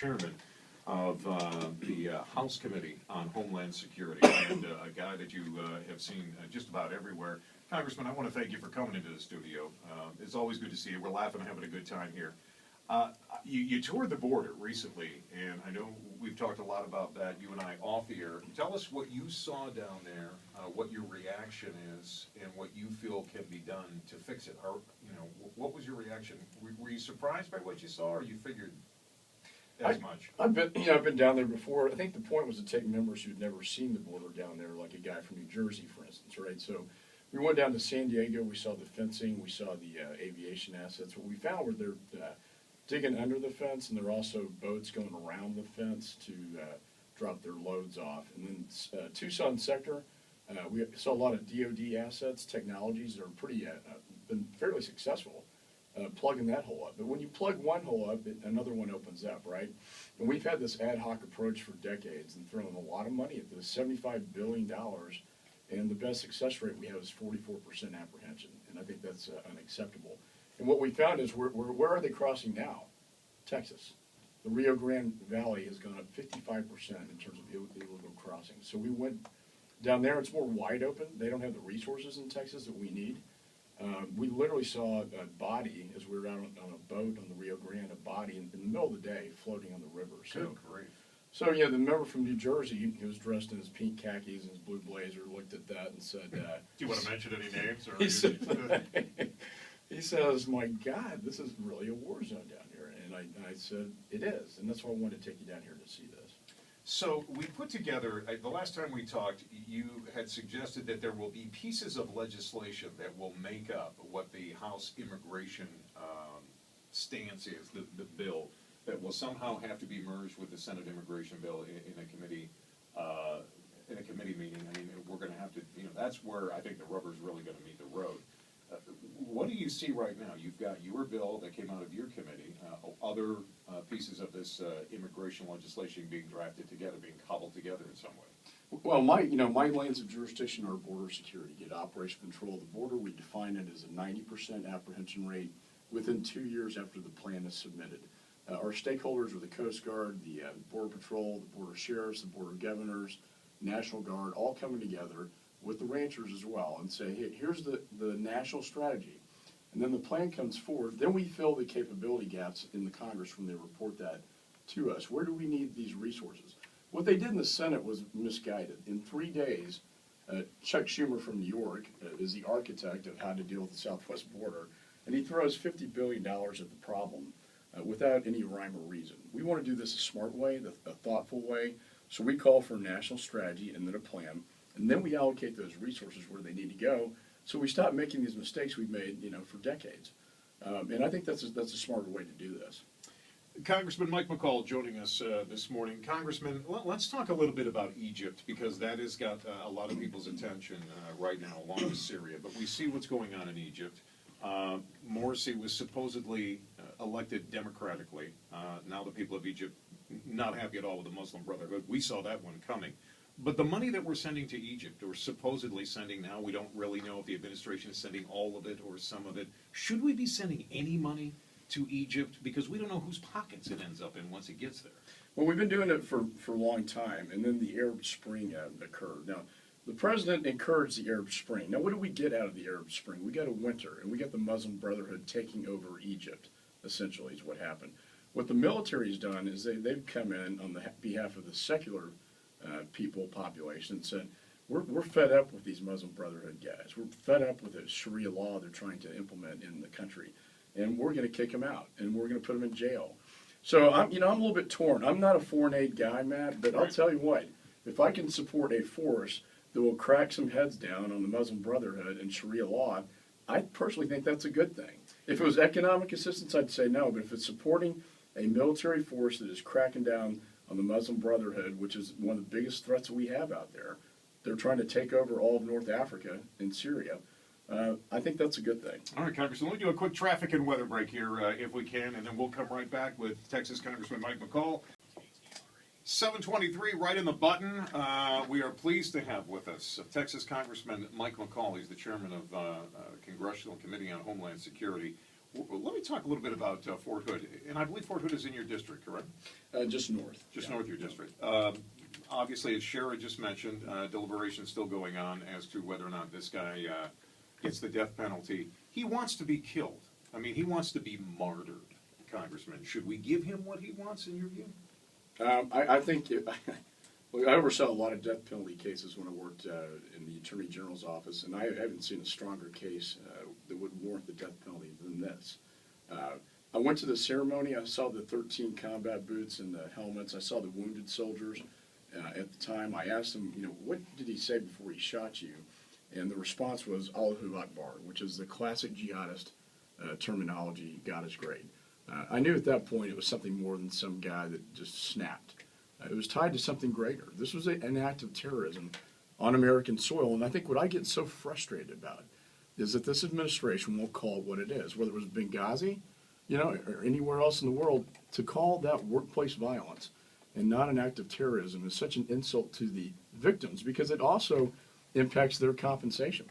Chairman of the House Committee on Homeland Security, and a guy that you have seen just about everywhere. Congressman, I want to thank you for coming into the studio. It's always good to see you. We're laughing and having a good time here. You toured the border recently, and I know we've talked a lot about that, you and I, off the air. Tell us what you saw down there, what your reaction is, and what you feel can be done to fix it. Or, what was your reaction? Were you surprised by what you saw, or you figured as much? I've been down there before. I think the point was to take members who'd never seen the border down there, like a guy from New Jersey, for instance, right? So we went down to San Diego. We saw the fencing. We saw the aviation assets. What we found were they're digging under the fence, and there are also boats going around the fence to drop their loads off. And then Tucson sector, we saw a lot of DoD assets, technologies that are been fairly successful. Plugging that hole up. But when you plug one hole up, another one opens up, right? And we've had this ad hoc approach for decades and thrown a lot of money at this, $75 billion, and the best success rate we have is 44% apprehension, and I think that's unacceptable. And what we found is, where are they crossing now? Texas. The Rio Grande Valley has gone up 55% in terms of illegal crossings. So we went down there. It's more wide open. They don't have the resources in Texas that we need. We literally saw a body as we were out on a boat on the Rio Grande, a body in the middle of the day floating on the river. Good grief. So yeah, the member from New Jersey, he was dressed in his pink khakis and his blue blazer, looked at that and said, do you want to mention any names? Or he says, my God, this is really a war zone down here. And I said, it is. And that's why I wanted to take you down here to see this. So we put together, the last time we talked, you had suggested that there will be pieces of legislation that will make up what the House immigration stance is, the bill, that will somehow have to be merged with the Senate immigration bill in a committee meeting. I mean, we're going to have to, that's where I think the rubber's really going to meet the road. What do you see right now? You've got your bill that came out of your committee, other pieces of this immigration legislation being drafted together, being cobbled together in some way. Well, my lanes of jurisdiction are border security. Get operational control of the border. We define it as a 90% apprehension rate within 2 years after the plan is submitted. Our stakeholders are the Coast Guard, the Border Patrol, the Border Sheriffs, the Border Governors, National Guard, all coming together with the ranchers as well, and say, hey, here's the national strategy. And then the plan comes forward. Then we fill the capability gaps in the Congress when they report that to us. Where do we need these resources? What they did in the Senate was misguided. In 3 days, Chuck Schumer from New York is the architect of how to deal with the southwest border, and he throws $50 billion at the problem without any rhyme or reason. We want to do this a smart way, a thoughtful way, so we call for a national strategy and then a plan. And then we allocate those resources where they need to go, so we stop making these mistakes we've made, for decades. And I think that's a smarter way to do this. Congressman Mike McCaul joining us this morning. Congressman, let's talk a little bit about Egypt, because that has got a lot of people's attention right now, along with Syria. But we see what's going on in Egypt. Morsi was supposedly elected democratically. Now the people of Egypt not happy at all with the Muslim Brotherhood. We saw that one coming. But the money that we're sending to Egypt, or supposedly sending now, we don't really know if the administration is sending all of it or some of it. Should we be sending any money to Egypt? Because we don't know whose pockets it ends up in once it gets there. Well, we've been doing it for a long time, and then the Arab Spring occurred. Now, the president encouraged the Arab Spring. Now, what do we get out of the Arab Spring? We got a winter, and we got the Muslim Brotherhood taking over Egypt, essentially, is what happened. What the military has done is they've come in on the behalf of the secular population and said, we're fed up with these Muslim Brotherhood guys. We're fed up with the Sharia law they're trying to implement in the country, and we're going to kick them out, and we're going to put them in jail. So I'm a little bit torn. I'm not a foreign aid guy, Matt, but I'll tell you what, if I can support a force that will crack some heads down on the Muslim Brotherhood and Sharia law, I personally think that's a good thing. If it was economic assistance, I'd say no, but if it's supporting a military force that is cracking down on the Muslim Brotherhood, which is one of the biggest threats we have out there. They're trying to take over all of North Africa and Syria. I think that's a good thing. All right, Congressman, let me do a quick traffic and weather break here, if we can, and then we'll come right back with Texas Congressman Mike McCaul. 7:23, right in the button. We are pleased to have with us Texas Congressman Mike McCaul. He's the chairman of Congressional Committee on Homeland Security. Let me talk a little bit about Fort Hood, and I believe Fort Hood is in your district, correct? Just north. Just Yeah. north of your district. Obviously, as Shara just mentioned, deliberations still going on as to whether or not this guy gets the death penalty. He wants to be killed. I mean, he wants to be martyred, Congressman. Should we give him what he wants, in your view? I think look, I oversaw a lot of death penalty cases when I worked in the Attorney General's office, and I haven't seen a stronger case that would warrant the death penalty than this. I went to the ceremony. I saw the 13 combat boots and the helmets. I saw the wounded soldiers at the time. I asked him, what did he say before he shot you? And the response was Allahu Akbar, which is the classic jihadist terminology, God is great. I knew at that point it was something more than some guy that just snapped. It was tied to something greater. This was an act of terrorism on American soil, and I think what I get so frustrated about is that this administration won't call it what it is, whether it was Benghazi, or anywhere else in the world. To call that workplace violence and not an act of terrorism is such an insult to the victims, because it also impacts their compensation.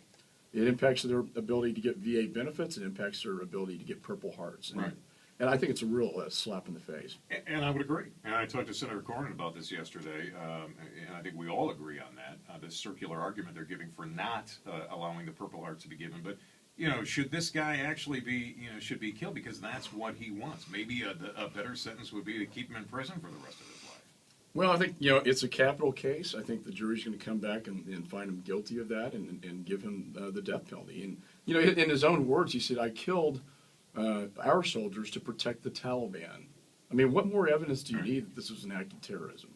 It impacts their ability to get VA benefits. It impacts their ability to get Purple Hearts. Right. And I think it's a real slap in the face. And I would agree. And I talked to Senator Cornyn about this yesterday, and I think we all agree on that. This circular argument they're giving for not allowing the Purple Hearts to be given. But, should this guy actually be, should be killed because that's what he wants? Maybe a better sentence would be to keep him in prison for the rest of his life. Well, I think, it's a capital case. I think the jury's going to come back and find him guilty of that and give him the death penalty. And, in his own words, he said, I killed our soldiers to protect the Taliban. I mean, what more evidence do you need that this was an act of terrorism?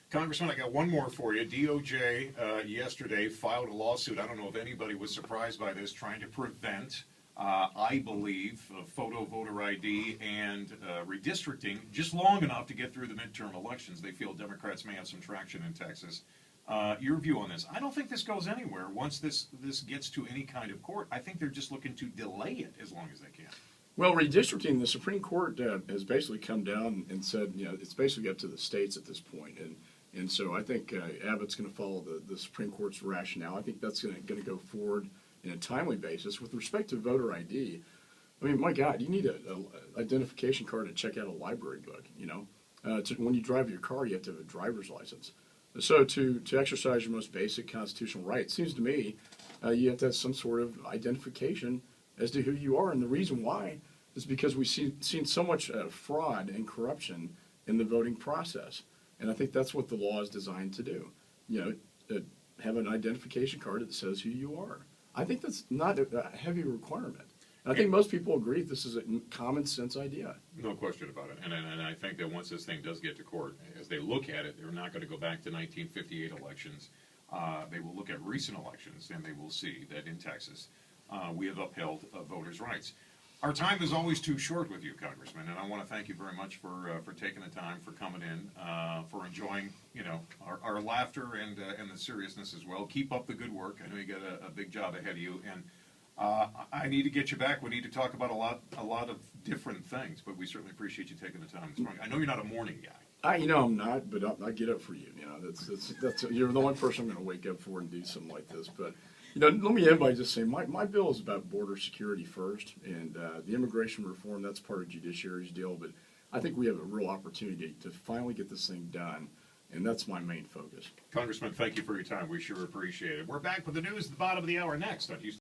Congressman, I got one more for you. DOJ yesterday filed a lawsuit. I don't know if anybody was surprised by this, trying to prevent, I believe, photo voter ID and redistricting just long enough to get through the midterm elections. They feel Democrats may have some traction in Texas. Your view on this? I don't think this goes anywhere once this gets to any kind of court. I think they're just looking to delay it as long as they can. Well, redistricting, the Supreme Court has basically come down and said, it's basically up to the states at this point. And so I think Abbott's going to follow the Supreme Court's rationale. I think that's going to go forward in a timely basis. With respect to voter ID, I mean, my God, you need an identification card to check out a library book, when you drive your car, you have to have a driver's license. So to exercise your most basic constitutional right, it seems to me you have to have some sort of identification as to who you are. And the reason why is because we've seen so much fraud and corruption in the voting process. And I think that's what the law is designed to do. Have an identification card that says who you are. I think that's not a heavy requirement. And I think most people agree this is a common sense idea. No question about it. And I think that once this thing does get to court, as they look at it, they're not going to go back to 1958 elections. They will look at recent elections, and they will see that in Texas, we have upheld voters' rights. Our time is always too short with you, Congressman, and I want to thank you very much for taking the time, for coming in, for enjoying, our laughter and the seriousness as well. Keep up the good work. I know you got a big job ahead of you, and I need to get you back. We need to talk about a lot of different things, but we certainly appreciate you taking the time this morning. I know you're not a morning guy. I'm not, but I get up for you. That's you're the one person I'm going to wake up for and do something like this. But let me end by just saying my bill is about border security first, and the immigration reform, that's part of Judiciary's deal. But I think we have a real opportunity to finally get this thing done, and that's my main focus. Congressman, thank you for your time. We sure appreciate it. We're back with the news at the bottom of the hour next on Houston.